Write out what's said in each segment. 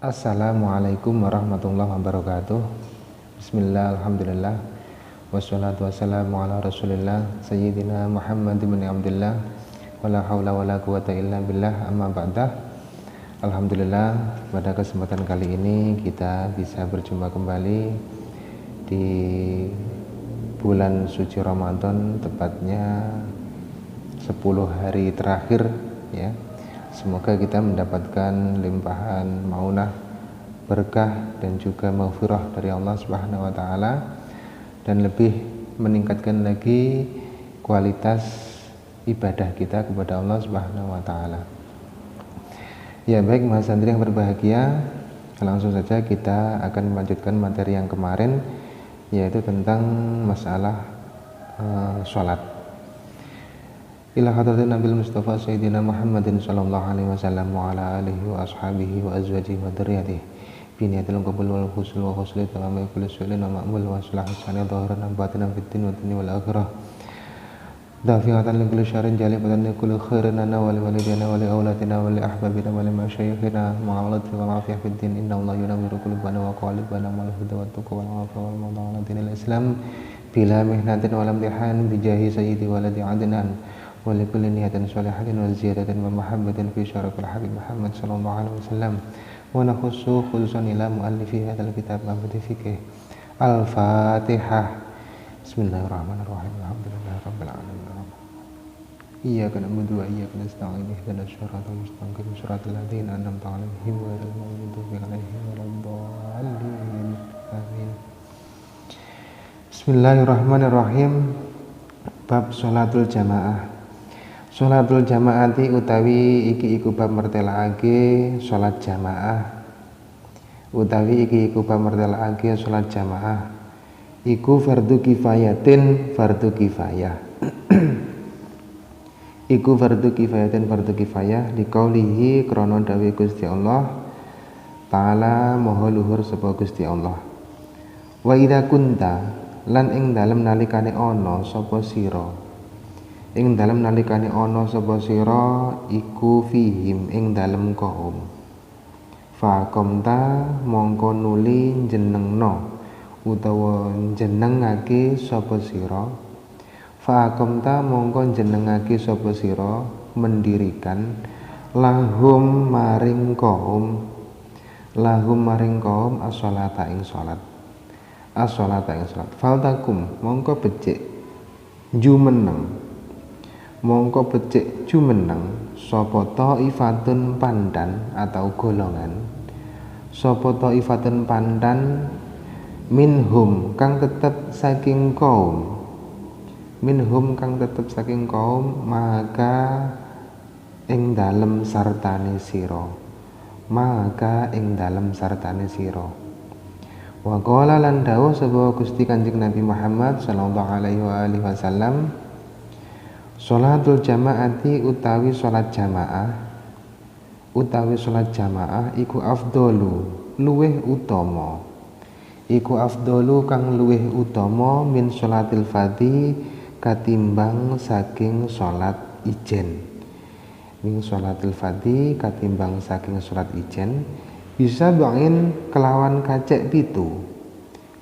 Assalamualaikum warahmatullahi wabarakatuh. Bismillah, alhamdulillah, wassalatu wassalamu ala rasulillah Sayyidina Muhammad bin Abdullah, wala hawla wala quwata illa billah, amma ba'dah. Alhamdulillah, pada kesempatan kali ini kita bisa berjumpa kembali di bulan suci Ramadan, tepatnya 10 hari terakhir ya. Semoga kita mendapatkan limpahan maunah, berkah dan juga maghfirah dari Allah Subhanahu wa taala, dan lebih meningkatkan lagi kualitas ibadah kita kepada Allah Subhanahu wa taala. Ya, baik Mas Santri yang berbahagia, langsung saja kita akan melanjutkan materi yang kemarin, yaitu tentang masalah sholat. Ila hadratin Nabil Mustafa Sayyidina Muhammadin sallallahu alaihi wasallam wa ala alihi wa ashabihi wa azwajihi wa dzurriyyatihi bi niyatil qabul wal husn wa husni tamami kulli syai'in wa ma'mul wa salah hasanah dhahiran wa batinan fid din wa dunya wal akhirah dafi'atan li kulli syarrin jalibatan li kulli khairin lana wa li walidina wa li aulatina wa li ahbabina wa li masyayikhina ma'alati wa afiyah fid din inna Allah yunawwiru qulubana wa qalibana wal huda wa tuqa wal afa wal mawda'ala dinil islam bila mihnatin wa lam dihan bi jahi sayyidi waladi adnan wa li kulli niyatin sholihatin wa ziyadatin wa mahabbatin fi syarafil habib Muhammad sallallahu alaihi wasallam wa nakhussu khulsan ila muallifi hadzal kitab mabdi fikih. Al-Fatihah. Bismillahirrahmanirrahim. Alhamdulillahirabbil alamin. Iyyaka na'budu wa iyyaka nasta'in ihdinas siratal mustaqim siratal ladzina an'amta 'alaihim ghairil maghdubi 'alaihim waladdallin. Amin. Bismillahirrahmanirrahim. Bab sholatul jamaah. Sholatul jamaati utawi iki iku bab mertelakake sholat jamaah. Utawi iki iku bab mertelakake sholat jamaah. Iku fardu kifayatin, fardu kifayah. Iku fardu kifayatin, fardu kifayah liqaulihi krana dawuh Gusti Allah Ta'ala maha luhur sapa Gusti Allah. Wa idza kunta lan ing dalem nalikane ana sapa sira, ing dalem nalikane ana sapa sira iku fihim ing dalem kaum, faqamta mongko nuli jenengno utawa jenengake sapa sira, faqamta mongko jenengake sapa sira mendirikan lahum maring kaum, lahum maring kaum as-sholata ing salat, as-sholata ing salat. Faltakum mongko becik jumeneng, mongko becik jumeneng sapa taifatun pandan atau golongan, sapa taifatun pandan minhum kang tetep saking kaum, minhum kang tetep saking kaum, maka ing dalem sartane sira, maka ing dalem sartane sira. Wa qala lan dawuh sapa Gusti Kanjeng Nabi Muhammad sallallahu alaihi wasallam, sholatul jamaati utawi sholat jamaah, utawi sholat jamaah iku afdolu luweh utama, iku afdolu kang luweh utama min sholatil fadhi katimbang saking sholat ijen, min sholatil fadhi katimbang saking sholat ijen. Bisa bangin kelawan kacek pitu,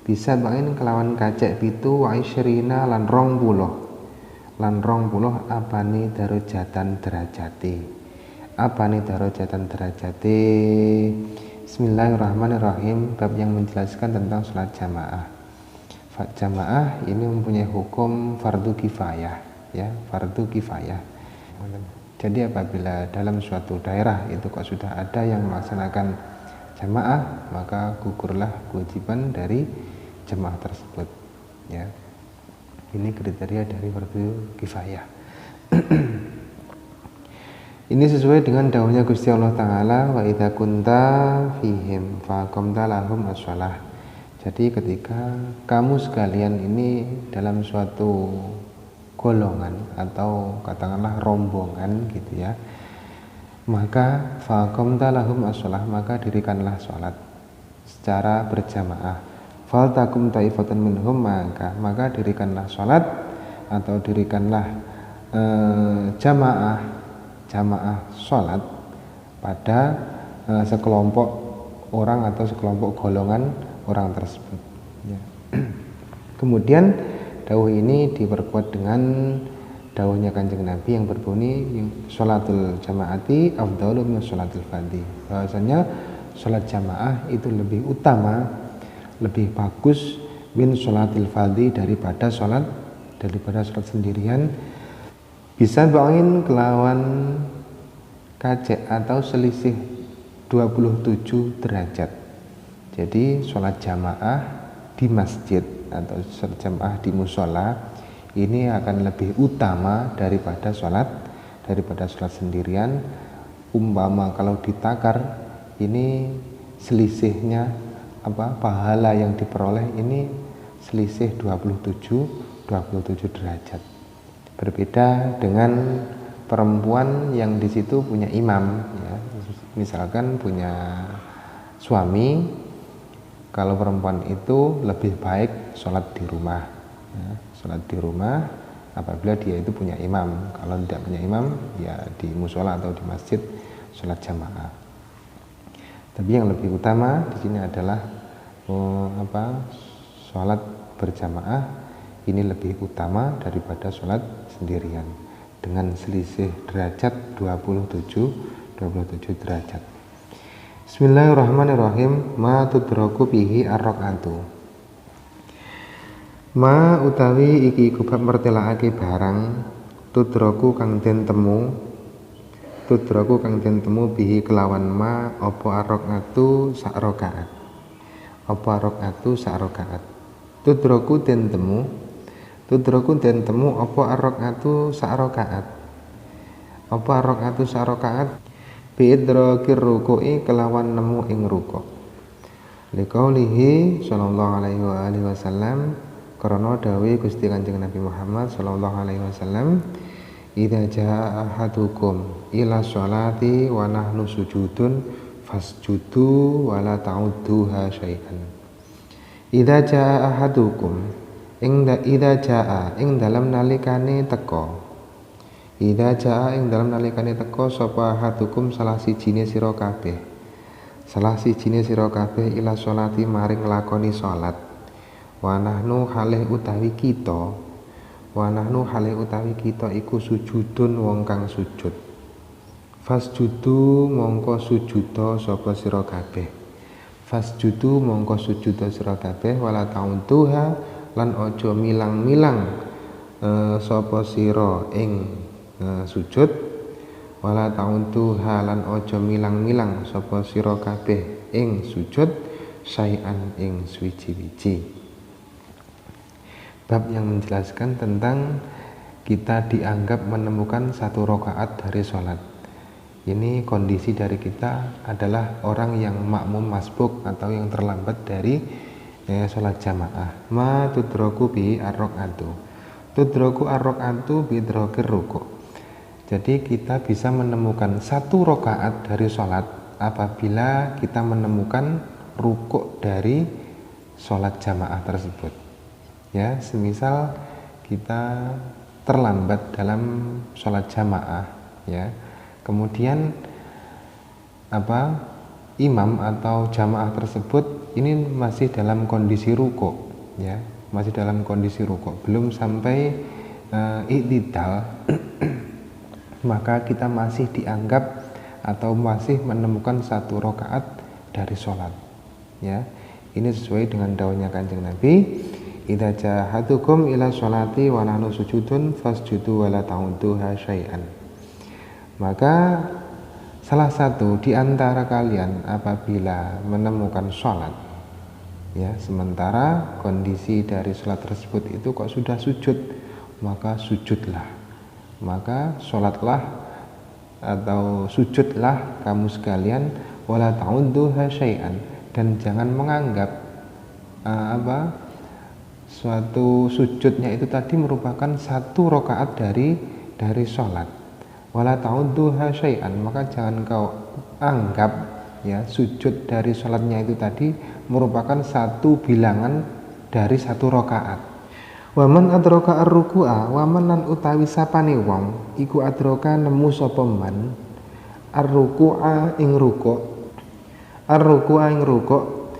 bisa bangin kelawan kacek pitu wa isyrina lan 20, lan 20 apane darajatan derajate, apane darajatan derajate. Bismillahirrahmanirrahim. Bab yang menjelaskan tentang sholat jamaah. Jamaah ini mempunyai hukum fardu kifayah ya, fardu kifayah. Jadi apabila dalam suatu daerah itu kok sudah ada yang melaksanakan jamaah, maka gugurlah kewajiban dari jamaah tersebut ya. Ini kriteria dari fardu kifayah. Ini sesuai dengan dawuhnya Gusti Allah Ta'ala, wa idza kunta fihim faqamta lahum as-shalah. Jadi ketika kamu sekalian ini dalam suatu golongan atau katakanlah rombongan gitu ya, maka faqamta lahum as-shalah, maka dirikanlah sholat secara berjamaah. Faltakum ta'ifatun minhum, maka dirikanlah sholat atau dirikanlah jamaah sholat pada sekelompok orang atau sekelompok golongan orang tersebut ya. Kemudian dawuh ini diperkuat dengan dawuhnya Kanjeng Nabi yang berbunyi sholatul jamaati afdalu min sholatil fardhi, bahwasanya sholat jamaah itu lebih utama, lebih bagus min sholatil fardhi daripada sholat sendirian. Bisa bawain kelawan kacek atau selisih 27 derajat. Jadi sholat jamaah di masjid atau sholat jamaah di musola ini akan lebih utama daripada sholat sendirian. Umpama kalau ditakar ini selisihnya pahala yang diperoleh ini selisih 27 derajat. Berbeda dengan perempuan yang di situ punya imam ya. Misalkan punya suami, kalau perempuan itu lebih baik sholat di rumah ya. Sholat di rumah apabila dia itu punya imam. Kalau tidak punya imam ya di musola atau di masjid sholat jamaah. Tapi yang lebih utama di sini adalah sholat berjamaah ini lebih utama daripada sholat sendirian dengan selisih derajat 27 derajat. Bismillahirrahmanirrahim. Ma tudraku bihi ar-raqatu. Ma utawi iki iku bab mertelaake barang tudraku kang den temu bihi kelawan ma apa ar-raqatu sak rakaat. Tudraku den temu apa ar-raqatu sak rakaat. Apa ar-raqatu sak rakaat biidrakir ruku'i kelawan nemu ing rukuk. Liqaulihi sallallahu alaihi wasallam, karena dawuh Gusti Kanjeng Nabi Muhammad sallallahu alaihi wasallam, idza jaa ahadukum ila sholati wa nahnu sujudun fasjudu wa la ta'udduha syai'an. Idza jaa ahadukum ing dalam nalikane teka. Idza jaa ing dalam nalikane teka sapa ahadukum salah sijine sira kabeh ila sholati maring nglakoni salat. Wa nahnu halih utawi kita iku sujudun wong kang sujud. Fasjudu mongko sujuda sapa sira kabeh. Wala ta'udduha lan aja milang-milang sapa sira ing sujud. Wala ta'udduha lan aja milang-milang sapa sira kabeh ing sujud syai'an ing suwiji-wiji. Bab yang menjelaskan tentang kita dianggap menemukan satu rakaat dari sholat. Ini kondisi dari kita adalah orang yang makmum masbuk atau yang terlambat dari sholat jamaah. Ma tudraku bi ar-raqatu. Tudraku ar-raqatu bi idrakir ruku'. Jadi kita bisa menemukan satu rakaat dari sholat apabila kita menemukan rukuk dari sholat jamaah tersebut. Ya, semisal kita terlambat dalam sholat jamaah, ya, kemudian imam atau jamaah tersebut ini masih dalam kondisi rukuk, ya, belum sampai i'tidal, maka kita masih dianggap atau masih menemukan satu rakaat dari sholat, ya. Ini sesuai dengan dawuhnya Kanjeng Nabi, idza jahadukum ila sholati wa nahnu sujudun fasjudu wa la ta'udduha syai'an. Maka salah satu di antara kalian apabila menemukan sholat, ya, sementara kondisi dari sholat tersebut itu kok sudah sujud, maka sujudlah, maka sholatlah atau sujudlah kamu sekalian, wala ta'udduha syai'an, dan jangan menganggap suatu sujudnya itu tadi merupakan satu rakaat dari sholat. Wala ta'udduha syai'an, maka jangan kau anggap, ya, sujud dari sholatnya itu tadi merupakan satu bilangan dari satu rakaat. Waman adraka ar-ruku'a, waman lan utawi sapane wong iku adraka nemu sapa man ar-ruku'a ing ruku', ar-ruku' ing rukuk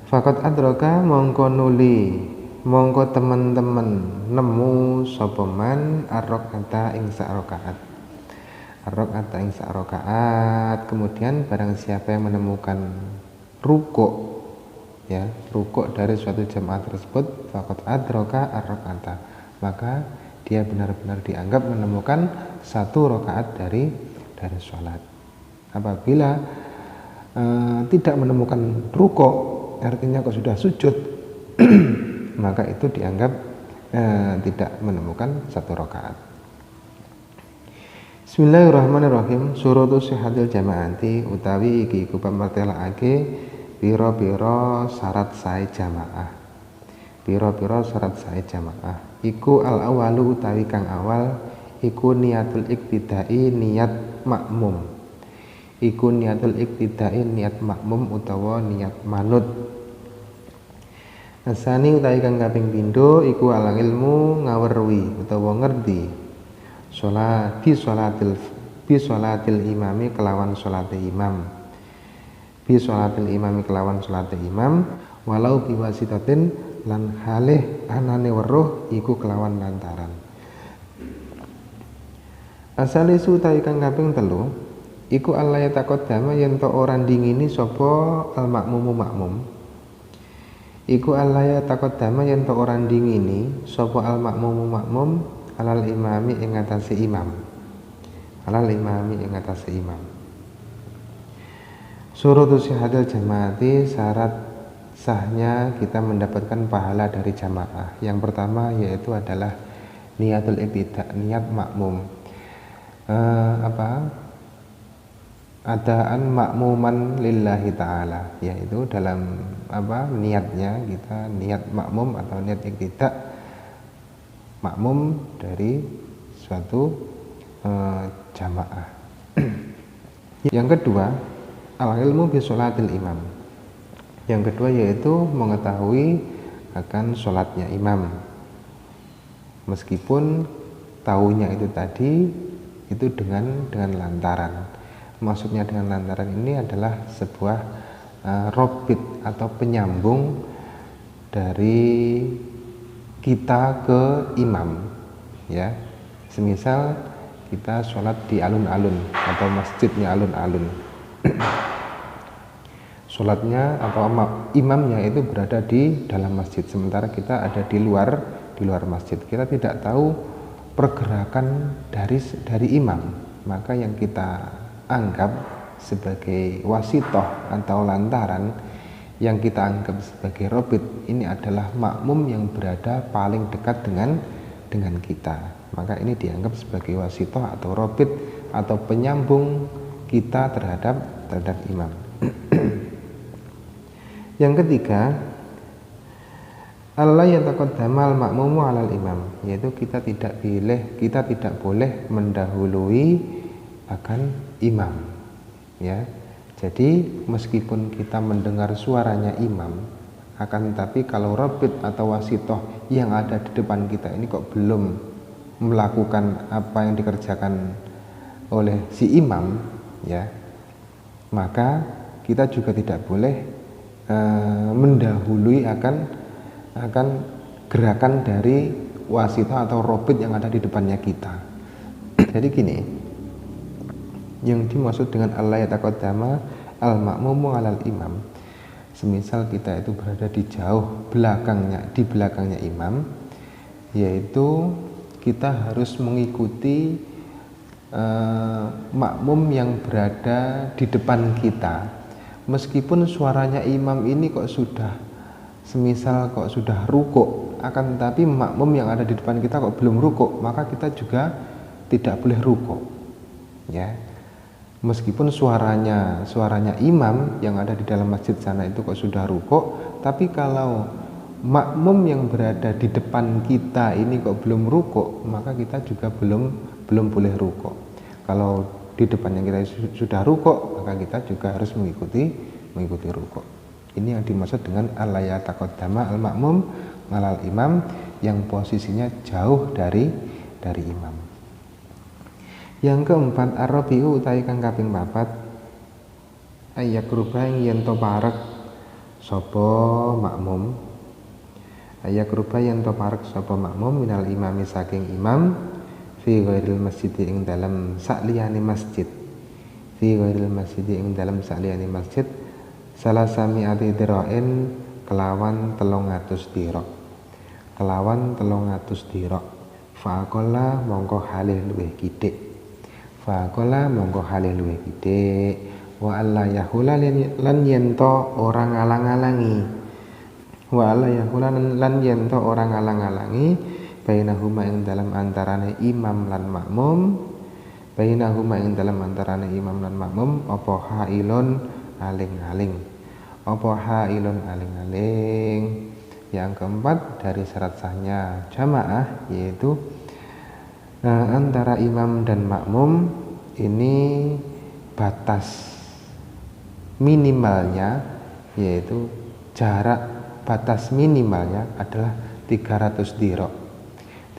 faqad adraka mongko nuli mongko temen-temen nemu sapa man ar-rakaata ing sak rakaat ar-rakaata ing sak rakaat. Kemudian barang siapa yang menemukan rukuk, ya, rukuk dari suatu jamaah tersebut, faqad adraka ar-rakaata, maka dia benar-benar dianggap menemukan satu rakaat dari sholat. Apabila tidak menemukan rukuk, artinya kok sudah sujud, maka itu dianggap tidak menemukan satu rakaat. Bismillahirrahmanirrahim. Surutu sihhatil jamaati utawi iki iku pamartelake pira-pira syarat sae jamaah. Pira-pira syarat sae jamaah iku al-awalu utawi kang awal iku niatul iktidai niat makmum. Iku niatul iktidai niat makmum utawa niat manut. Asani utawi kang kaping pindho iku al ilmu ngawerwi utawa ngerti salat bi salatil imami kelawan salate imam. Bi salatil imami kelawan salate imam walau biwasitatin lan halih anane weruh iku kelawan lantaran. Asale sutai kang kaping 3 iku Allah taqaddama yen to ora ndingini sapa al makmumu makmum. Iku Allah taqaddama yen to ora ndingini sapa al makmumu makmum alal imami ing atase imam. Alal imami ing atase imam. Surutu sihhatil jamaati syarat sahnya kita mendapatkan pahala dari jamaah. Yang pertama yaitu adalah niatul ibtidah, niat makmum. Adaan makmuman lillahi ta'ala, yaitu dalam niatnya kita niat makmum atau niat ibtidah makmum dari suatu jamaah. Yang kedua, al-ilmu bi sholatil imam. Yang kedua yaitu mengetahui akan sholatnya imam, meskipun tahunya itu tadi itu dengan lantaran. Maksudnya dengan lantaran ini adalah sebuah robit atau penyambung dari kita ke imam, ya. Semisal kita sholat di alun-alun atau masjidnya alun-alun. Sholatnya atau imamnya itu berada di dalam masjid, sementara kita ada di luar masjid. Kita tidak tahu pergerakan dari imam, maka yang kita anggap sebagai wasitoh atau lantaran, yang kita anggap sebagai robit ini adalah makmum yang berada paling dekat dengan kita. Maka ini dianggap sebagai wasitoh atau robit atau penyambung kita terhadap imam. Yang ketiga, Allah yataqaddama al-makmumu 'alal imam, yaitu kita tidak boleh mendahului akan imam, ya. Jadi meskipun kita mendengar suaranya imam, akan tetapi kalau robit atau wasitoh yang ada di depan kita ini kok belum melakukan apa yang dikerjakan oleh si imam, ya, maka kita juga tidak boleh mendahului akan gerakan dari wasitah atau robit yang ada di depannya kita. Jadi gini, yang dimaksud dengan Allah yataqaddama al-makmumu 'alal imam, semisal kita itu berada di belakangnya imam, yaitu kita harus mengikuti makmum yang berada di depan kita. Meskipun suaranya imam ini kok sudah rukuk, akan tetapi makmum yang ada di depan kita kok belum rukuk, maka kita juga tidak boleh rukuk, ya. Meskipun suaranya imam yang ada di dalam masjid sana itu kok sudah rukuk, tapi kalau makmum yang berada di depan kita ini kok belum rukuk, maka kita juga belum boleh rukuk. Kalau di depannya kita sudah rukuk, maka kita juga harus mengikuti rukuk. Ini yang dimaksud dengan Allah yataqaddama al-makmum 'alal imam, yang posisinya jauh dari imam. Yang keempat, ar-rabi'u utawi kang kaping 4 ayakruba yen to parek sapa makmum, ayakruba yen to parek sapa makmum minal imami saking imam fi ghairil masjid ing dalam sakliyane masjid, fi ghairil masjid ing dalam sakliyane masjid salasami ati dirain kelawan 300 dirok, kelawan 300 dirok. Faqala mongko halih luwih kitik, faqala mongko halih luwih kitik. Wa alla yahula lan yento orang ngalang-alangi, wa alla yahula lan yento orang ngalang-alangi bainahuma ing dalam antarane imam lan makmum, bainahuma ing dalam antarane imam lan makmum apa hailun aling-aling, apa hailun aling-aling. Yang keempat dari syarat sahnya jamaah yaitu antara imam dan makmum ini batas minimalnya, yaitu jarak batas minimalnya adalah 300 dirok.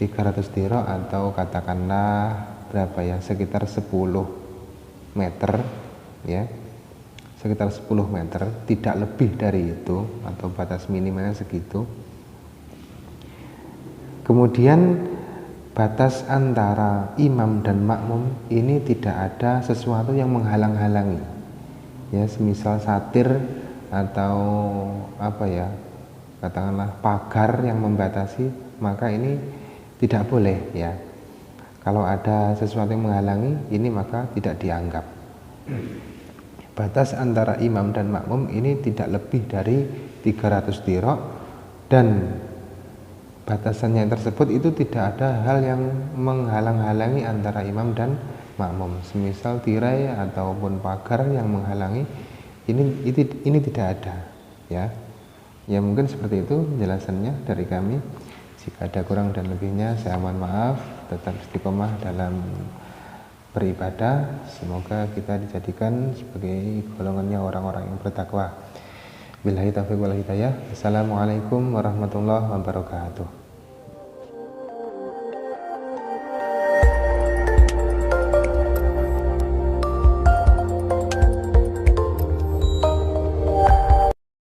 300 dirok atau katakanlah berapa ya, sekitar 10 meter ya, sekitar 10 meter, tidak lebih dari itu, atau batas minimalnya segitu. Kemudian batas antara imam dan makmum ini tidak ada sesuatu yang menghalang-halangi ya, semisal satir atau apa ya, katakanlah pagar yang membatasi, maka ini tidak boleh ya. Kalau ada sesuatu yang menghalangi ini maka tidak dianggap. Batas antara imam dan makmum ini tidak lebih dari 300 dirok, dan batasannya tersebut itu tidak ada hal yang menghalang-halangi antara imam dan makmum, semisal tirai ataupun pagar yang menghalangi, ini tidak ada ya. Ya mungkin seperti itu penjelasannya dari kami. Jika ada kurang dan lebihnya saya mohon maaf. Tetap istiqomah dalam beribadah, semoga kita dijadikan sebagai golongannya orang-orang yang bertakwa. Billahi taufiq wal hidayah. Assalamualaikum warahmatullahi wabarakatuh.